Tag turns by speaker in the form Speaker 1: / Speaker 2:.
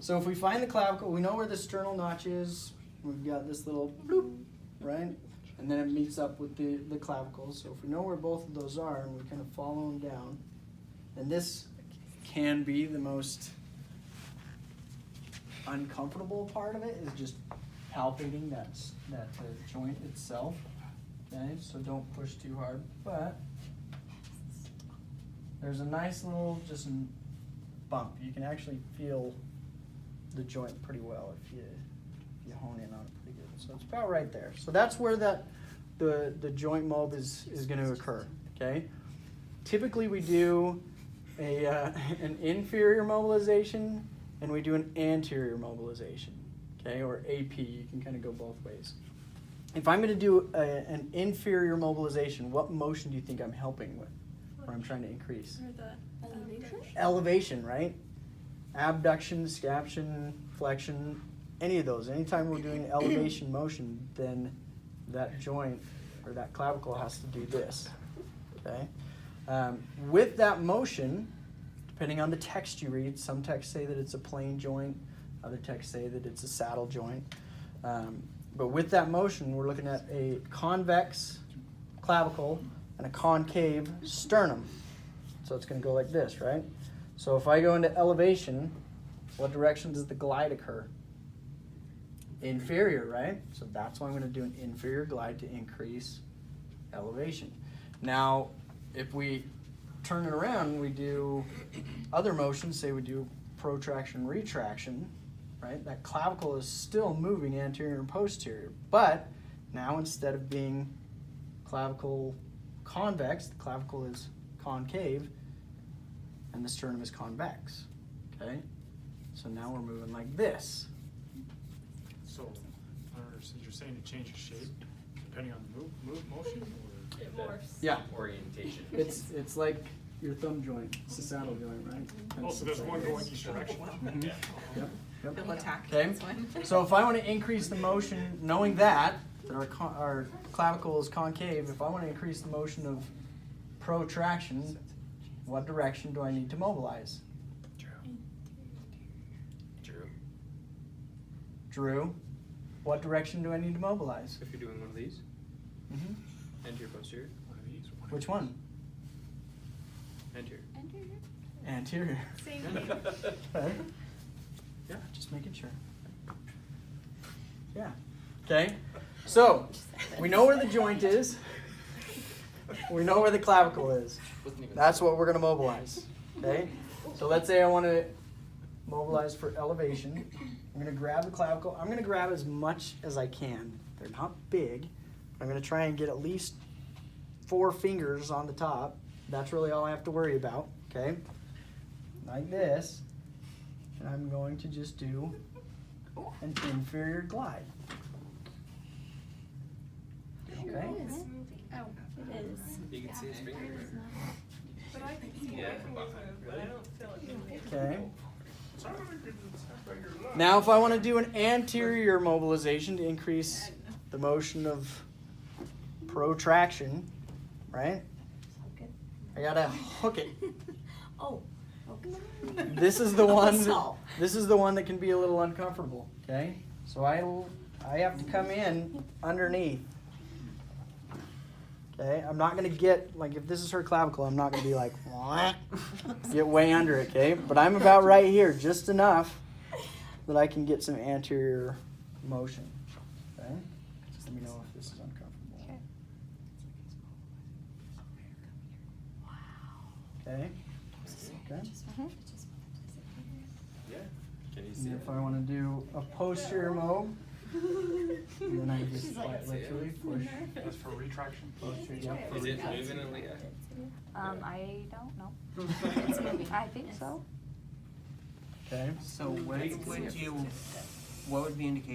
Speaker 1: So if we find the clavicle, we know where the sternal notch is. We've got this little bloop, right? And then it meets up with the clavicle. So if we know where both of those are and we kind of follow them down, and this can be the most uncomfortable part of it, is just palpating that joint itself. Okay, so don't push too hard, but there's a nice little just bump. You can actually feel the joint pretty well if you hone in on it pretty good. So it's about right there. So that's where the joint mob is going to occur. Okay. Typically we do an inferior mobilization and we do an anterior mobilization. Okay, or AP. You can kind of go both ways. If I'm going to do an inferior mobilization, what motion do you think I'm helping with, or I'm trying to increase?
Speaker 2: Or the elevation?
Speaker 1: Elevation, right? Abduction, scaption, flexion, any of those. Anytime we're doing an elevation motion, then that joint or that clavicle has to do this. Okay. With that motion, depending on the text you read, some texts say that it's a plane joint, other texts say that it's a saddle joint. But with that motion, we're looking at a convex clavicle and a concave sternum. So it's going to go like this, right? So if I go into elevation, what direction does the glide occur? Inferior, right? So that's why I'm going to do an inferior glide to increase elevation. Now, if we turn it around, we do other motions, say we do protraction, retraction, right? That clavicle is still moving anterior and posterior, but now instead of being clavicle convex, the clavicle is concave and the sternum is convex. Okay? So now we're moving like this.
Speaker 3: So you're saying it changes shape depending on the motion? Or
Speaker 2: It morphs.
Speaker 1: Yeah.
Speaker 4: Orientation.
Speaker 1: It's like your thumb joint. It's a saddle joint, right?
Speaker 3: Oh, so there's one going each direction?
Speaker 1: Mhm.
Speaker 4: Yeah.
Speaker 1: Yep. Yep.
Speaker 5: They'll attack
Speaker 1: Okay.
Speaker 5: this one.
Speaker 1: So if I want to increase the motion, knowing that our clavicle is concave, if I want to increase the motion of protraction, what direction do I need to mobilize? Drew, what direction do I need to mobilize?
Speaker 4: If you're doing one of these,
Speaker 1: Mm-hmm.
Speaker 4: anterior, posterior,
Speaker 3: One of these?
Speaker 1: Which one?
Speaker 4: anterior.
Speaker 1: Anterior.
Speaker 2: Same thing.
Speaker 1: Okay. Yeah, just making sure. Yeah. Okay. So we know where the joint is. We know where the clavicle is. That's what we're going to mobilize. Okay. So let's say I want to mobilize for elevation. I'm going to grab the clavicle. I'm going to grab as much as I can. They're not big. I'm going to try and get at least 4 fingers on the top. That's really all I have to worry about. Okay. Like this. And I'm going to just do an inferior glide. Okay.
Speaker 2: It's moving. Oh, it is.
Speaker 4: You can see his finger.
Speaker 2: But I can see
Speaker 4: Yeah.
Speaker 2: my fingers move, but I don't feel it moving.
Speaker 1: Okay. Now if I want to do an anterior mobilization to increase the motion of protraction, right? I gotta hook it.
Speaker 5: Oh, okay.
Speaker 1: This is the one.
Speaker 5: So.
Speaker 1: This is the one that can be a little uncomfortable. Okay, so I have to come in underneath. Okay, I'm not gonna get like if this is her clavicle, I'm not gonna be like get way under it. Okay, but I'm about right here, just enough that I can get some anterior motion. Okay, just let me know if this is uncomfortable. Okay. Okay.
Speaker 4: Yeah. Can you see
Speaker 1: And
Speaker 4: it?
Speaker 1: if I want to do a posterior mob, then I just quite literally push.
Speaker 3: That's for retraction?
Speaker 1: Posterior, yep, for
Speaker 4: Is it
Speaker 1: retraction.
Speaker 4: moving, Aaliyah?
Speaker 5: I don't know. It's moving. I think so.
Speaker 1: Okay.
Speaker 6: So what would the indication